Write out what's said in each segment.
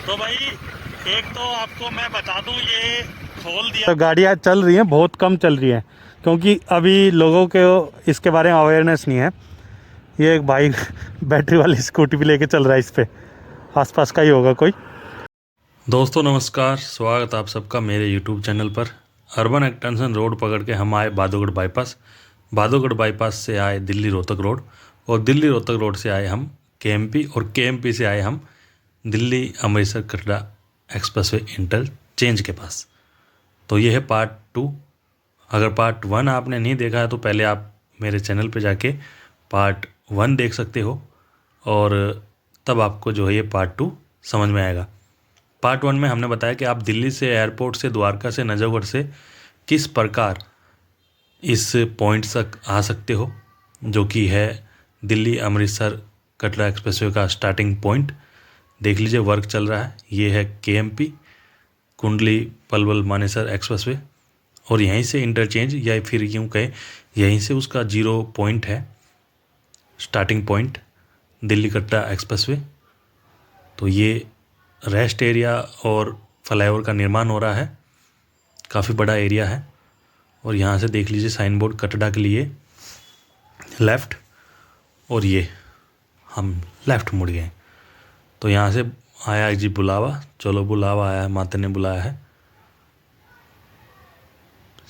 तो भाई एक तो आपको मैं बता दूं, ये खोल दिया। तो गाड़ियाँ चल रही हैं, बहुत कम चल रही हैं क्योंकि अभी लोगों के इसके बारे में अवेयरनेस नहीं है। ये एक भाई बैटरी वाली स्कूटी भी लेके चल रहा है, इस पे आसपास का ही होगा कोई। दोस्तों नमस्कार, स्वागत आप सबका मेरे यूट्यूब चैनल पर। अर्बन एक्सटेंशन रोड पकड़ के हम आए बादोगढ़ बाईपास। बादोगढ़ बाईपास से आए दिल्ली रोहतक रोड, और दिल्ली रोहतक रोड से आए हम केएमपी, और केएमपी से आए हम दिल्ली अमृतसर कटरा एक्सप्रेसवे इंटरचेंज के पास। तो ये है पार्ट 2। अगर पार्ट 1 आपने नहीं देखा है तो पहले आप मेरे चैनल पे जाके पार्ट 1 देख सकते हो, और तब आपको जो है ये पार्ट 2 समझ में आएगा। पार्ट 1 में हमने बताया कि आप दिल्ली से, एयरपोर्ट से, द्वारका से, नजफगढ़ से किस प्रकार इस पॉइंट तक आ सकते हो, जो कि है दिल्ली अमृतसर कटरा एक्सप्रेसवे का स्टार्टिंग पॉइंट। देख लीजिए वर्क चल रहा है। ये है केएमपी, कुंडली पलवल मानेसर एक्सप्रेसवे, और यहीं से इंटरचेंज, या फिर यूँ कहें यहीं से उसका 0 पॉइंट है, starting point Delhi Katra expressway. तो ये रेस्ट एरिया और फ्लाईओवर का निर्माण हो रहा है, काफ़ी बड़ा एरिया है। और यहाँ से देख लीजिए साइन बोर्ड कटरा के लिए लेफ़्ट, और ये हम लेफ़्ट मुड़ गए। तो यहाँ से आया जी बुलावा, चलो बुलावा आया है, माता ने बुलाया है।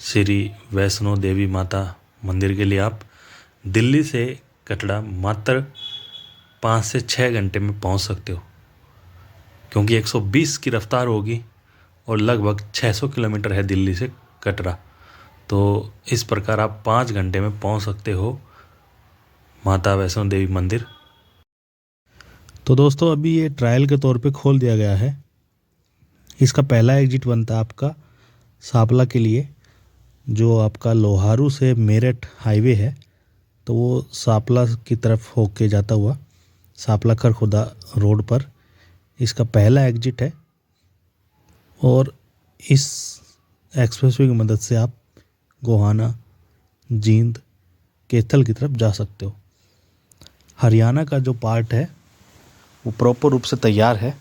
श्री वैष्णो देवी माता मंदिर के लिए आप दिल्ली से कटरा मात्र 5 से 6 घंटे में पहुंच सकते हो, क्योंकि 120 की रफ्तार होगी और लगभग 600 किलोमीटर है दिल्ली से कटरा। तो इस प्रकार आप 5 घंटे में पहुंच सकते हो माता वैष्णो देवी मंदिर। तो दोस्तों अभी ये ट्रायल के तौर पे खोल दिया गया है। इसका पहला एग्जिट बनता है आपका सापला के लिए, जो आपका लोहारू से मेरठ हाईवे है, तो वो सापला की तरफ होके जाता हुआ सापला खरखुदा रोड पर इसका पहला एग्जिट है। और इस एक्सप्रेसवे की मदद से आप गोहाना, जींद, कैथल की तरफ जा सकते हो। हरियाणा का जो पार्ट है वो प्रॉपर रूप से तैयार है,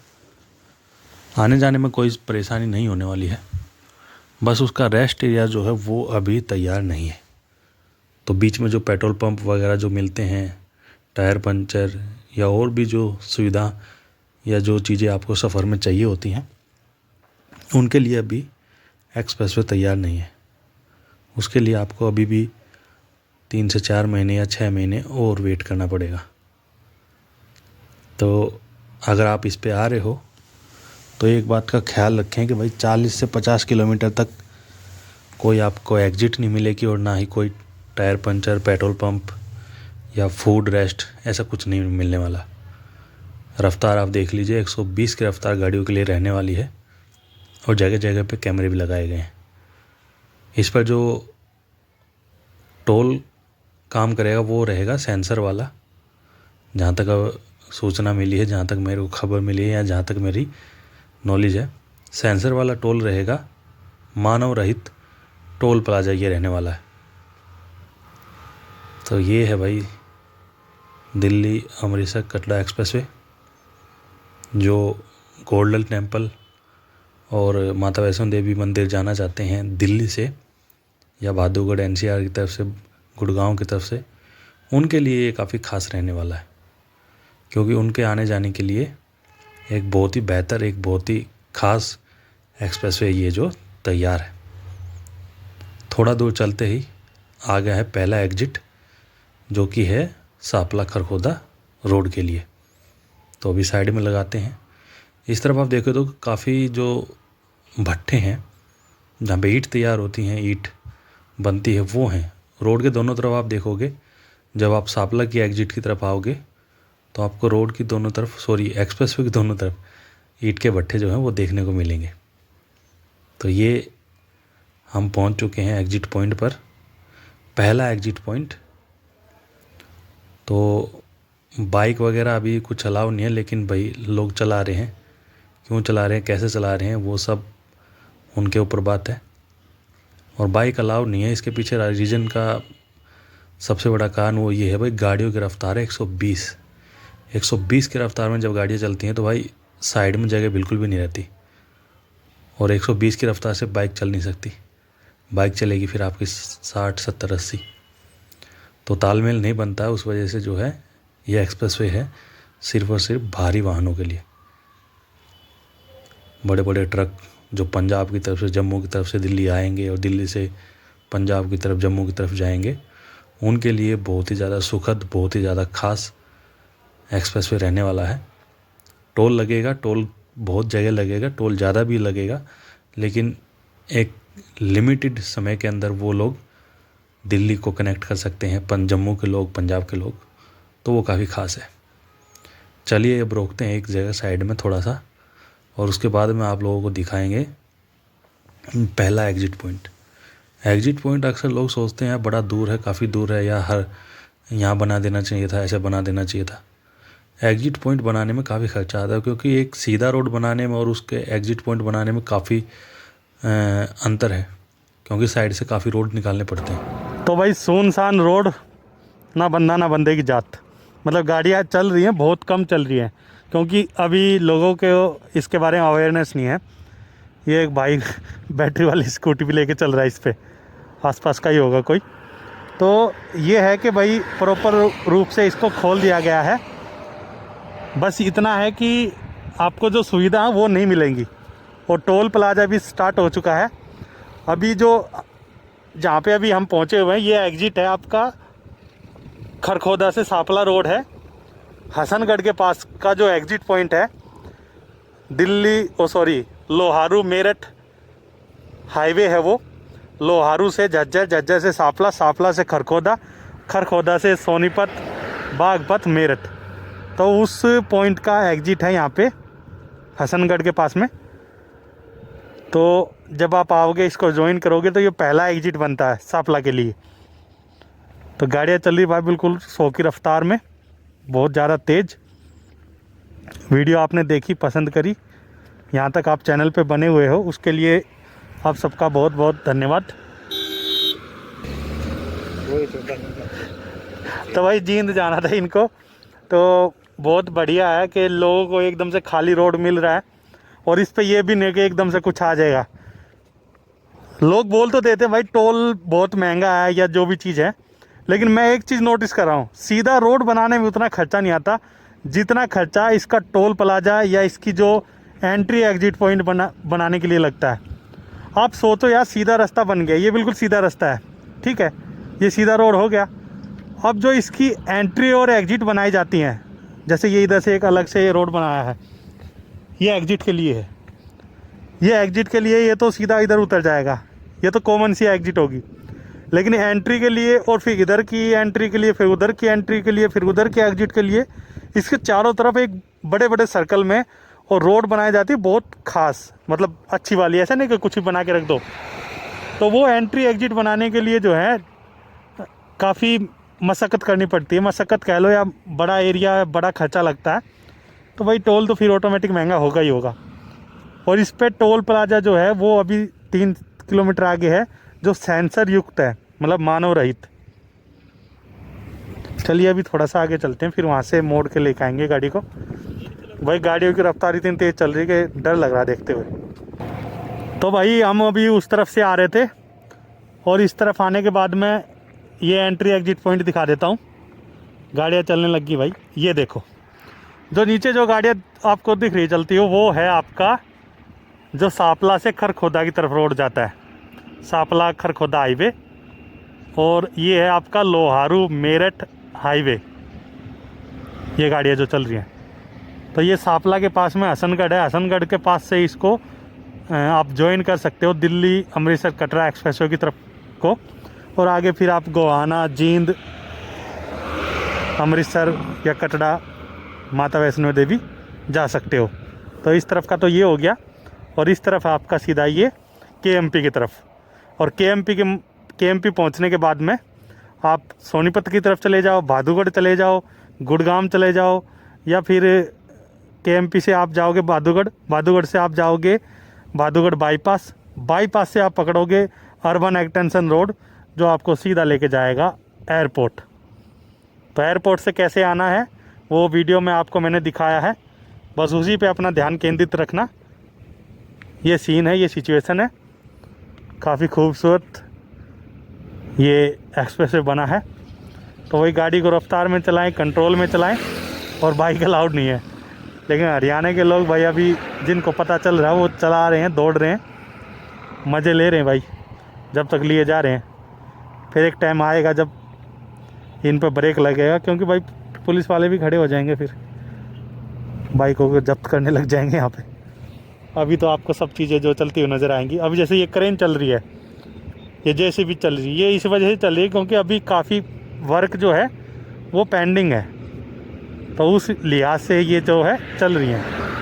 आने जाने में कोई परेशानी नहीं होने वाली है। बस उसका रेस्ट एरिया जो है वो अभी तैयार नहीं है। तो बीच में जो पेट्रोल पंप वगैरह जो मिलते हैं, टायर पंचर या और भी जो सुविधा या जो चीज़ें आपको सफ़र में चाहिए होती हैं, उनके लिए अभी एक्सप्रेसवे तैयार नहीं है। उसके लिए आपको अभी भी 3 से 4 महीने या 6 महीने और वेट करना पड़ेगा। तो अगर आप इस पे आ रहे हो तो एक बात का ख्याल रखें कि भाई 40 से 50 किलोमीटर तक कोई आपको एग्जिट नहीं मिलेगी, और ना ही कोई टायर पंचर, पेट्रोल पंप या फूड रेस्ट, ऐसा कुछ नहीं मिलने वाला। रफ्तार आप देख लीजिए, 120 की रफ्तार गाड़ियों के लिए रहने वाली है, और जगह जगह पे कैमरे भी लगाए गए हैं। इस पर जो टोल काम करेगा वो रहेगा सेंसर वाला, जहाँ तक अब सूचना मिली है, जहाँ तक मेरे को खबर मिली है, या जहाँ तक मेरी नॉलेज है, सेंसर वाला टोल रहेगा। मानव रहित टोल प्लाजा ये रहने वाला है। तो ये है भाई दिल्ली अमृतसर कटरा एक्सप्रेसवे, जो गोल्डन टेम्पल और माता वैष्णो देवी मंदिर जाना चाहते हैं दिल्ली से या भादोगढ़ एनसीआर की तरफ से, गुड़गांव की तरफ से, उनके लिए ये काफ़ी खास रहने वाला है, क्योंकि उनके आने जाने के लिए एक बहुत ही बेहतर, एक बहुत ही खास एक्सप्रेसवे ये जो तैयार है। थोड़ा दूर चलते ही आ गया है पहला एग्जिट, जो कि है सापला खरखोदा रोड के लिए। तो अभी साइड में लगाते हैं। इस तरफ आप देखो तो काफ़ी जो भट्टे हैं जहाँ पे ईंट तैयार होती हैं, ईंट बनती है, वो हैं। रोड के दोनों तरफ आप देखोगे, जब आप सापला की एग्जिट की तरफ आओगे तो आपको रोड की दोनों तरफ, सॉरी एक्सप्रेसवे की दोनों तरफ ईंट के भट्टे जो हैं वो देखने को मिलेंगे। तो ये हम पहुंच चुके हैं एग्जिट पॉइंट पर, पहला एग्जिट पॉइंट। तो बाइक वगैरह अभी कुछ अलाउ नहीं है, लेकिन भाई लोग चला रहे हैं। क्यों चला रहे हैं, कैसे चला रहे हैं, वो सब उनके ऊपर बात है। और बाइक अलाउ नहीं है, इसके पीछे रीज़न का सबसे बड़ा कारण वो ये है भाई, गाड़ियों की रफ्तार है 120 की रफ्तार में जब गाड़ियाँ चलती हैं तो भाई साइड में जगह बिल्कुल भी नहीं रहती और 120 की रफ्तार से बाइक चल नहीं सकती। बाइक चलेगी फिर आपकी 60, 70, 80, तो तालमेल नहीं बनता है। उस वजह से जो है ये एक्सप्रेसवे है सिर्फ और सिर्फ भारी वाहनों के लिए। बड़े बड़े ट्रक जो पंजाब की तरफ से, जम्मू की तरफ से दिल्ली आएंगे और दिल्ली से पंजाब की तरफ, जम्मू की तरफ जाएंगे, उनके लिए बहुत ही ज़्यादा सुखद, बहुत ही ज़्यादा ख़ास एक्सप्रेसवे रहने वाला है। टोल लगेगा, टोल बहुत जगह लगेगा, टोल ज़्यादा भी लगेगा, लेकिन एक लिमिटेड समय के अंदर वो लोग दिल्ली को कनेक्ट कर सकते हैं, जम्मू के लोग, पंजाब के लोग, तो वो काफ़ी ख़ास है। चलिए अब रोकते हैं एक जगह साइड में थोड़ा सा और उसके बाद में आप लोगों को दिखाएंगे पहला एग्जिट पॉइंट। एग्जिट पॉइंट अक्सर लोग सोचते हैं बड़ा दूर है, काफ़ी दूर है, या हर यहाँ बना देना चाहिए था, ऐसे बना देना चाहिए था। एग्जिट पॉइंट बनाने में काफ़ी खर्चा आता है, क्योंकि एक सीधा रोड बनाने में और उसके एग्जिट पॉइंट बनाने में काफ़ी अंतर है, क्योंकि साइड से काफ़ी रोड निकालने पड़ते हैं। तो भाई सुनसान रोड, ना बंदा ना बंदे की जात, मतलब गाड़ियाँ चल रही हैं, बहुत कम चल रही हैं, क्योंकि अभी लोगों के इसके बारे में अवेयरनेस नहीं है। ये एक भाई बैटरी वाली स्कूटी भी लेके चल रहा है, इस पे आसपास का ही होगा कोई। तो ये है कि भाई प्रॉपर रूप से इसको खोल दिया गया है, बस इतना है कि आपको जो सुविधा है वो नहीं मिलेंगी। और टोल प्लाजा भी स्टार्ट हो चुका है। अभी जो जहाँ पे अभी हम पहुँचे हुए हैं, ये एग्जिट है आपका खरखोदा से सापला रोड है, हसनगढ़ के पास का जो एग्जिट पॉइंट है। लोहारू मेरठ हाईवे है वो, लोहारू से झज्जर, झज्जर से सापला, सापला से खरखोदा, खरखोदा से सोनीपत, बागपत, मेरठ। तो उस पॉइंट का एग्जिट है यहाँ पे हसनगढ़ के पास में। तो जब आप आओगे, इसको ज्वाइन करोगे, तो ये पहला एग्जिट बनता है सापला के लिए। तो गाड़ियाँ चल रही भाई बिल्कुल 100 की रफ्तार में, बहुत ज़्यादा तेज़। वीडियो आपने देखी, पसंद करी, यहाँ तक आप चैनल पे बने हुए हो, उसके लिए आप सबका बहुत बहुत धन्यवाद। तो भाई जींद जाना था इनको, तो बहुत बढ़िया है कि लोगों को एकदम से खाली रोड मिल रहा है, और इस पे ये भी नहीं कि एकदम से कुछ आ जाएगा। लोग बोल तो देते हैं भाई टोल बहुत महंगा है या जो भी चीज़ है, लेकिन मैं एक चीज़ नोटिस कर रहा हूँ, सीधा रोड बनाने में उतना खर्चा नहीं आता जितना खर्चा इसका टोल प्लाजा या इसकी जो एंट्री एग्जिट पॉइंट बनाने के लिए लगता है। आप सोचो यार, सीधा रास्ता बन गया, ये बिल्कुल सीधा रास्ता है, ठीक है, ये सीधा रोड हो गया। अब जो इसकी एंट्री और एग्जिट बनाई जाती हैं, जैसे ये इधर से एक अलग से रोड बनाया है, ये एग्जिट के लिए है, ये एग्जिट के लिए, ये तो सीधा इधर उतर जाएगा, ये तो कॉमन सी एग्जिट होगी। लेकिन एंट्री के लिए, और फिर इधर की एंट्री के लिए, फिर उधर की एंट्री के लिए, फिर उधर की एग्जिट के लिए, इसके चारों तरफ एक बड़े बड़े सर्कल में और रोड बनाई जाती है, बहुत खास, मतलब अच्छी वाली, ऐसा नहीं कि कुछ भी बना के रख दो। तो वो एंट्री एग्जिट बनाने के लिए जो है काफ़ी मशक्क़त करनी पड़ती है, मशक्क़त कह लो या बड़ा एरिया, बड़ा खर्चा लगता है। तो भाई टोल तो फिर ऑटोमेटिक महंगा होगा ही होगा। और इस पे टोल प्लाजा जो है वो अभी 3 किलोमीटर आगे है, जो सेंसर युक्त है, मतलब मानव रहित। चलिए अभी थोड़ा सा आगे चलते हैं, फिर वहाँ से मोड़ के लेके आएंगे गाड़ी को। भाई गाड़ियों की रफ्तार इतनी तेज़ चल रही है कि डर लग रहा है देखते हुए। तो भाई हम अभी उस तरफ से आ रहे थे, और इस तरफ आने के बाद में ये एंट्री एग्जिट पॉइंट दिखा देता हूँ। गाड़ियाँ चलने लगी भाई, ये देखो, जो नीचे जो गाड़ियाँ आपको दिख रही चलती हो, वो है आपका जो सापला से खरखोदा की तरफ रोड जाता है, सापला खरखोदा हाईवे। और ये है आपका लोहारू मेरठ हाईवे, ये गाड़ियाँ जो चल रही हैं। तो ये सापला के पास में हसनगढ़ है, हसनगढ़ के पास से इसको आप ज्वाइन कर सकते हो दिल्ली अमृतसर कटरा एक्सप्रेसवे की तरफ को, और आगे फिर आप गोहाना, जींद, अमृतसर या कटरा, माता वैष्णो देवी जा सकते हो। तो इस तरफ का तो ये हो गया, और इस तरफ आपका सीधा ये केएमपी की तरफ। और केएमपी पहुंचने के बाद में आप सोनीपत की तरफ चले जाओ, भादुगढ़ चले जाओ, गुड़गांव चले जाओ, या फिर केएमपी से आप जाओगे भादुगढ़, भादुगढ़ से आप जाओगे भादुगढ़ बाईपास, बाईपास से आप पकड़ोगे अर्बन एक्सटेंशन रोड, जो आपको सीधा लेके जाएगा एयरपोर्ट। तो एयरपोर्ट से कैसे आना है वो वीडियो में आपको मैंने दिखाया है, बस उसी पे अपना ध्यान केंद्रित रखना। ये सीन है, ये सिचुएशन है। काफ़ी खूबसूरत ये एक्सप्रेसवे बना है। तो वही गाड़ी को रफ्तार में चलाएं, कंट्रोल में चलाएं, और बाइक अलाउड नहीं है। लेकिन हरियाणा के लोग भाई अभी जिनको पता चल रहा है वो चला रहे हैं, दौड़ रहे हैं, मज़े ले रहे हैं भाई, जब तक लिए जा रहे हैं। फिर एक टाइम आएगा जब इन पर ब्रेक लगेगा, क्योंकि भाई पुलिस वाले भी खड़े हो जाएंगे, फिर बाइकों को जब्त करने लग जाएंगे यहाँ पे। अभी तो आपको सब चीज़ें जो चलती हुई नज़र आएंगी। अभी जैसे ये क्रेन चल रही है, ये जेसीबी चल रही है, ये इस वजह से चल रही है क्योंकि अभी काफ़ी वर्क जो है वो पेंडिंग है, तो उस लिहाज से ये जो है चल रही हैं।